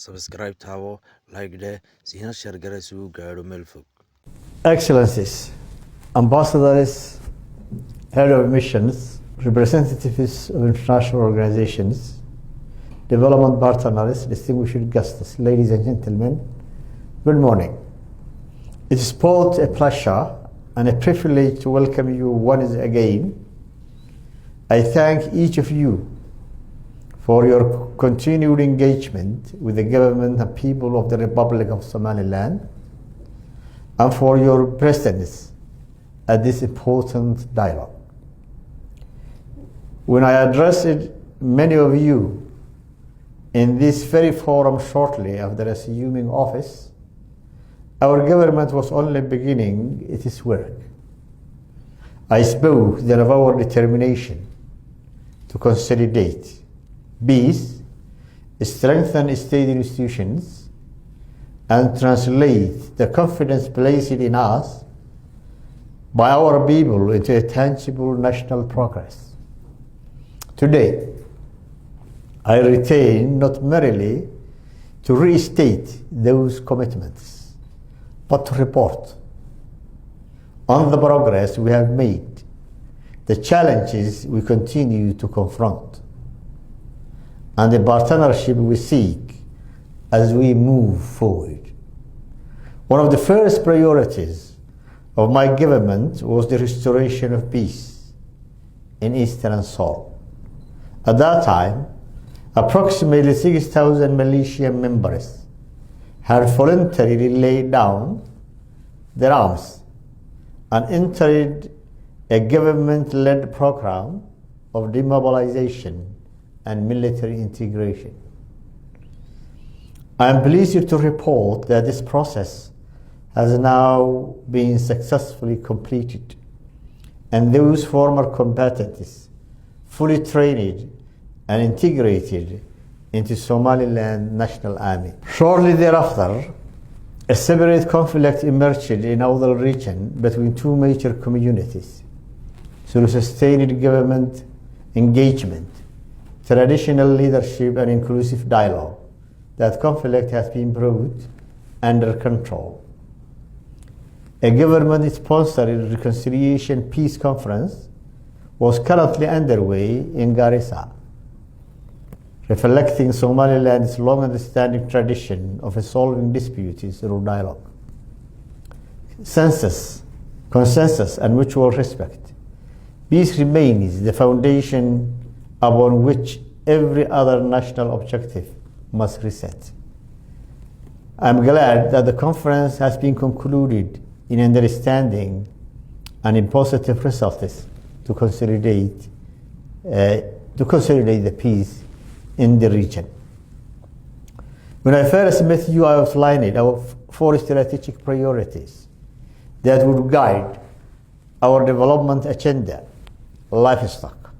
subscribe taabo, like dheh, siina share gare si uu gaadho meel fog. Excellencies, ambassadors, head of missions, representatives of international organizations, development partners, distinguished guests, ladies and gentlemen, good morning. It is both a pleasure and a privilege to welcome you once again. I thank each of you for your continued engagement with the government and people of the Republic of Somaliland, and for your presence at this important dialogue. When I addressed many of you in this very forum shortly after assuming office, our government was only beginning its work. I spoke then of our determination to consolidate peace, strengthen state institutions, and translate the confidence placed in us by our people into a tangible national progress. Today, I retain not merely to restate those commitments, but to report on the progress we have made, the challenges we continue to confront, and the partnership we seek as we move forward. One of the first priorities of my government was the restoration of peace in Eastern Seoul. At that time, approximately 6,000 militia members had voluntarily laid down their arms and entered a government-led program of demobilization and military integration. I am pleased to report that this process has now been successfully completed, and those former combatants fully trained and integrated into Somaliland National Army. Shortly thereafter, a separate conflict emerged in our region between two major communities. Through sustained government engagement, traditional leadership, and inclusive dialogue, that conflict has been brought under control. A government-sponsored reconciliation peace conference was currently underway in Garissa, reflecting Somaliland's long-standing tradition of resolving disputes through dialogue, consensus, and mutual respect. Peace remains the foundation upon which every other national objective must reset. I am glad that the conference has been concluded in understanding and in positive results to consolidate the peace in the region. When I first met you, I outlined our 4 strategic priorities that would guide our development agenda: livestock,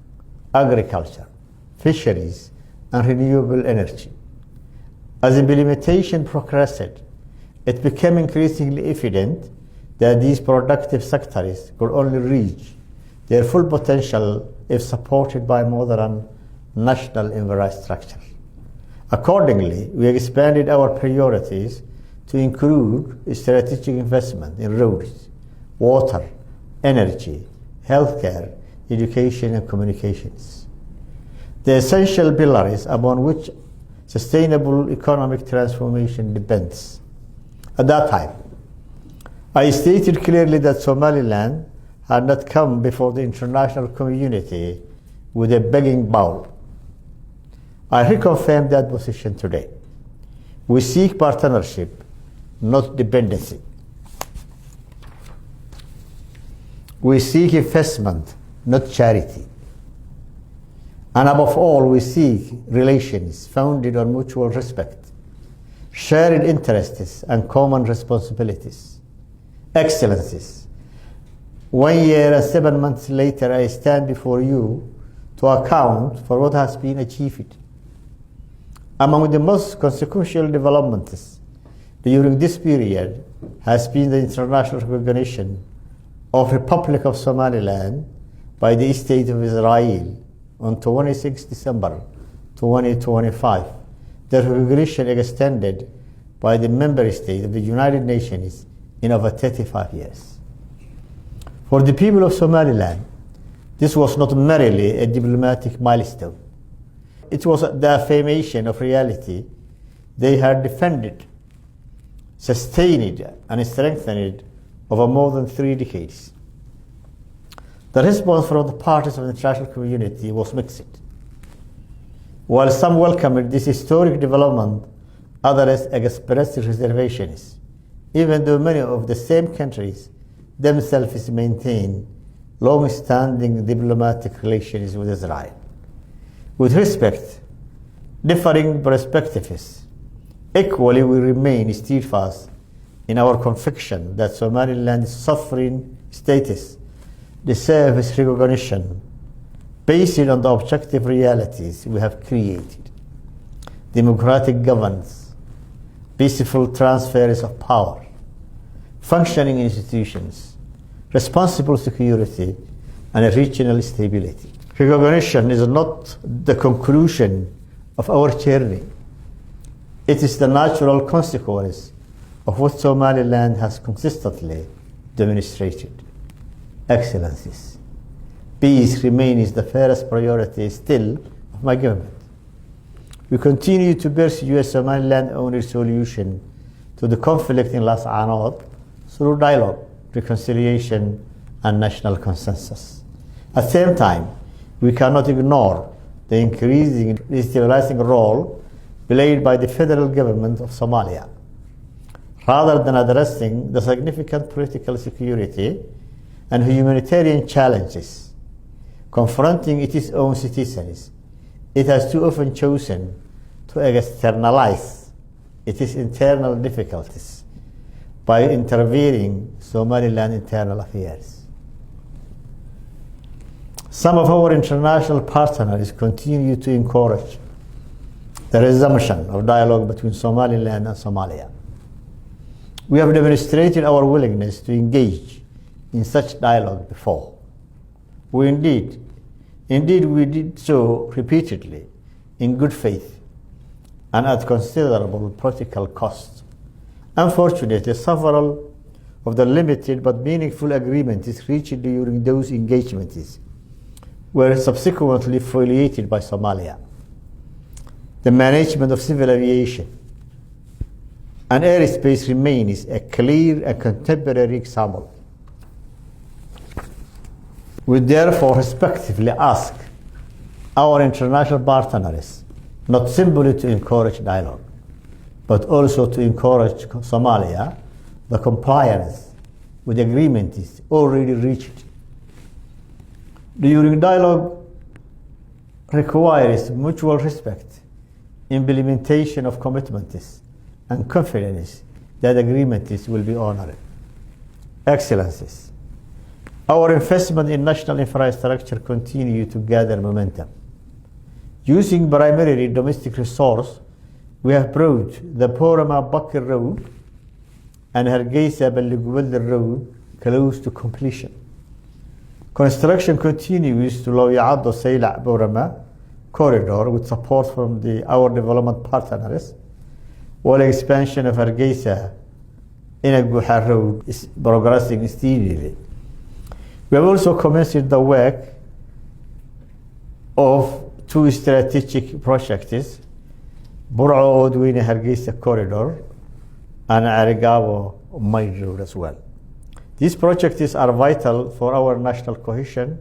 agriculture, fisheries, and renewable energy. As implementation progressed, it became increasingly evident that these productive sectors could only reach their full potential if supported by modern national infrastructure. Accordingly, we expanded our priorities to include strategic investment in roads, water, energy, healthcare, education, and communications, the essential pillars upon which sustainable economic transformation depends. At that time, I stated clearly that Somaliland had not come before the international community with a begging bowl. I reconfirm that position today. We seek partnership, not dependency. We seek investment, not charity. And above all, we seek relations founded on mutual respect, shared interests, and common responsibilities. Excellencies, 1 year and 7 months later, I stand before you to account for what has been achieved. Among the most consequential developments during this period has been the international recognition of Republic of Somaliland by the State of Israel on 26 December 2025 the recognition extended by the member states of the United Nations in over 35 years. For the people of Somaliland, this was not merely a diplomatic milestone. It was the affirmation of reality they had defended, sustained, and strengthened over more than 3 decades. The response from the parties of the international community was mixed. While some welcomed this historic development, others expressed reservations, even though many of the same countries themselves maintain long-standing diplomatic relations with Israel. With respect, differing perspectives, equally we remain steadfast in our conviction that Somaliland's sovereign status deserves recognition based on the objective realities we have created: democratic governance, peaceful transfers of power, functioning institutions, responsible security, and regional stability. Recognition is not the conclusion of our journey. It is the natural consequence of what Somaliland has consistently demonstrated. Excellencies, peace remains the first priority still of my government. We continue to pursue a Somaliland-owned solution to the conflict in Las Anod through dialogue, reconciliation, and national consensus. At the same time, we cannot ignore the increasing destabilizing role played by the federal government of Somalia. Rather than addressing the significant political security and humanitarian challenges confronting its own citizens, it has too often chosen to externalize its internal difficulties by intervening Somaliland internal affairs. Some of our international partners continue to encourage the resumption of dialogue between Somaliland and Somalia. We have demonstrated our willingness to engage in such dialogue before. Indeed, we did so repeatedly, in good faith, and at considerable political cost. Unfortunately, several of the limited but meaningful agreements reached during those engagements were subsequently violated by Somalia. The management of civil aviation and airspace remains a clear and contemporary example. We therefore respectively ask our international partners not simply to encourage dialogue, but also to encourage Somalia the compliance with agreements already reached. During dialogue requires mutual respect, implementation of commitments, and confidence that agreements will be honored. Excellencies, our investment in national infrastructure continue to gather momentum. Using primarily domestic resource, we have brought the Borama-Bakir Road and Hargeisa-Balligubelda Road close to completion. Construction continues to Lowyacado-Saylac-Borama corridor with support from our development partners, while expansion of Hargeisa-Inaguha Road is progressing steadily. We have also commenced the work of 2 strategic projects, Burco-Odweyne Hargeisa corridor and Arigabo-Maid Road as well. These projects are vital for our national cohesion,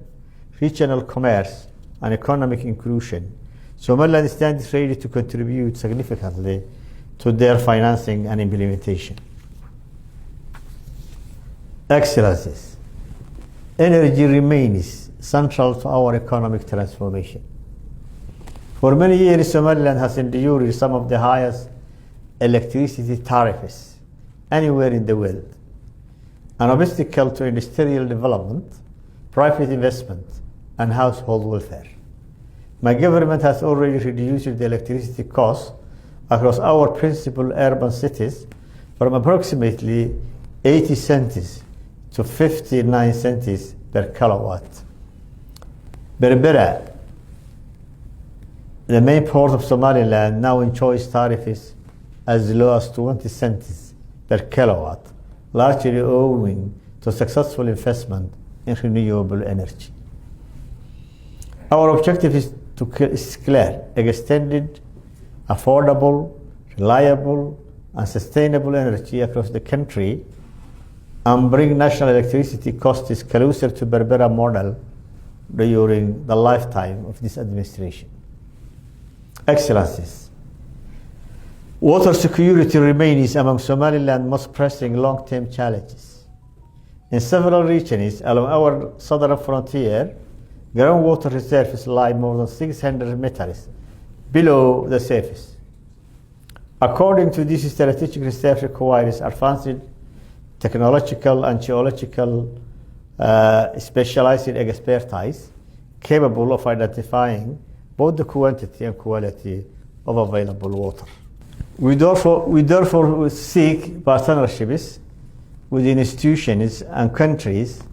regional commerce, and economic inclusion. Somaliland stands ready to contribute significantly to their financing and implementation. Excellencies, energy remains central to our economic transformation. For many years, Somaliland has endured some of the highest electricity tariffs anywhere in the world, an obstacle to industrial development, private investment, and household welfare. My government has already reduced the electricity costs across our principal urban cities from approximately 80 cents to 59 cents per kilowatt. Berbera The main port of Somaliland now enjoys tariffs as low as 20 cents per kilowatt, largely owing to successful investment in renewable energy. Our objective is clear: extended, affordable, reliable, and sustainable energy across the country and bring national electricity costs closer to Berbera model during the lifetime of this administration. Excellencies, water security remains among Somaliland's most pressing long-term challenges. In several regions along our southern frontier, groundwater reserves lie more than 600 meters below the surface. According to this, strategic reserve requires advanced technological and geological specialized expertise capable of identifying both the quantity and quality of available water. We therefore seek partnerships with institutions and countries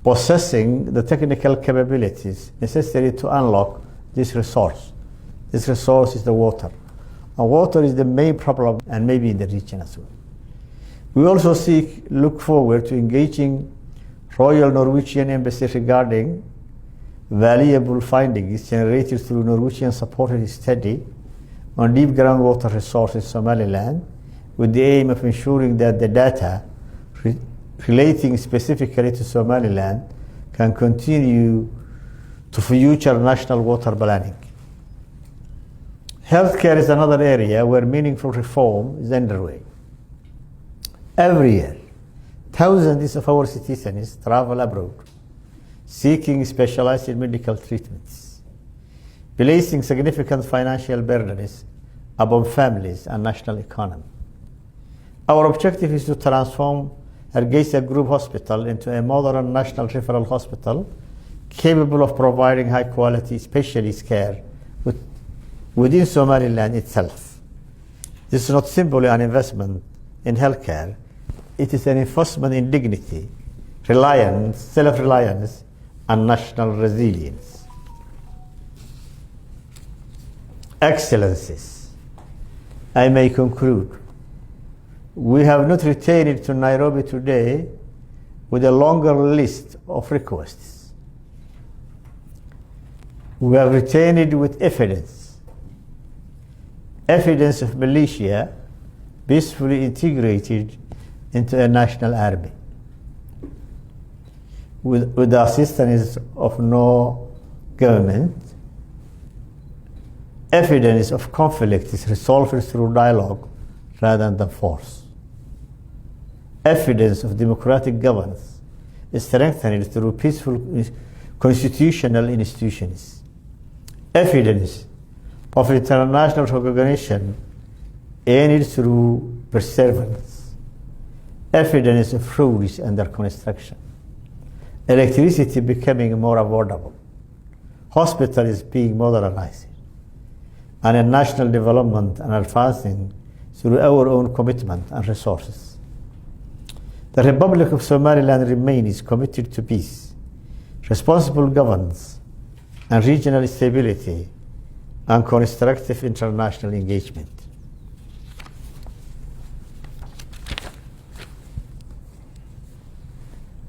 possessing the technical capabilities necessary to unlock this resource. This resource is the water. And water is the main problem, and maybe in the region as well. We also look forward to engaging Royal Norwegian Embassy regarding valuable findings generated through Norwegian-supported study on deep groundwater resources in Somaliland, with the aim of ensuring that the data relating specifically to Somaliland can continue to future national water planning. Healthcare is another area where meaningful reform is underway. Every year, thousands of our citizens travel abroad, seeking specialized medical treatments, placing significant financial burdens upon families and national economy. Our objective is to transform Hargeisa Group Hospital into a modern national referral hospital capable of providing high-quality specialist care within Somaliland itself. This is not simply an investment in healthcare, it is an investment in dignity, reliance, self-reliance, and national resilience. Excellencies, I may conclude. We have not returned to Nairobi today with a longer list of requests. We have returned with evidence of militia peacefully integrated into a national army with the assistance of no government. Evidence of conflict is resolved through dialogue rather than force. Evidence of democratic governance is strengthened through peaceful constitutional institutions. Evidence of international recognition earned through perseverance. Evidence of roads under construction. Electricity becoming more affordable. Hospitals being modernized. And a national development and advancing through our own commitment and resources. The Republic of Somaliland remains committed to peace, responsible governance, and regional stability, and constructive international engagement.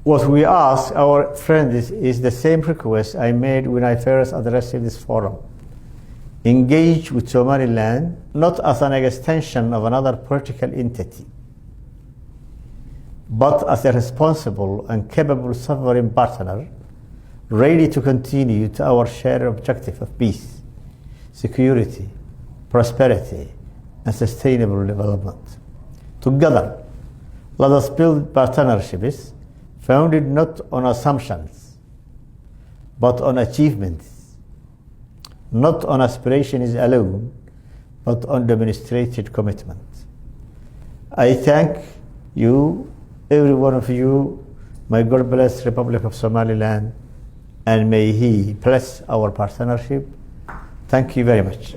What we ask our friends is the same request I made when I first addressed this forum. Engage with Somaliland not as an extension of another political entity, but as a responsible and capable sovereign partner, ready to continue to our shared objective of peace, security, prosperity, and sustainable development. Together, let us build partnerships founded not on assumptions, but on achievements, not on aspirations alone, but on demonstrated commitment. I thank you, every one of you. May God bless the Republic of Somaliland, and may He bless our partnership. Thank you very much.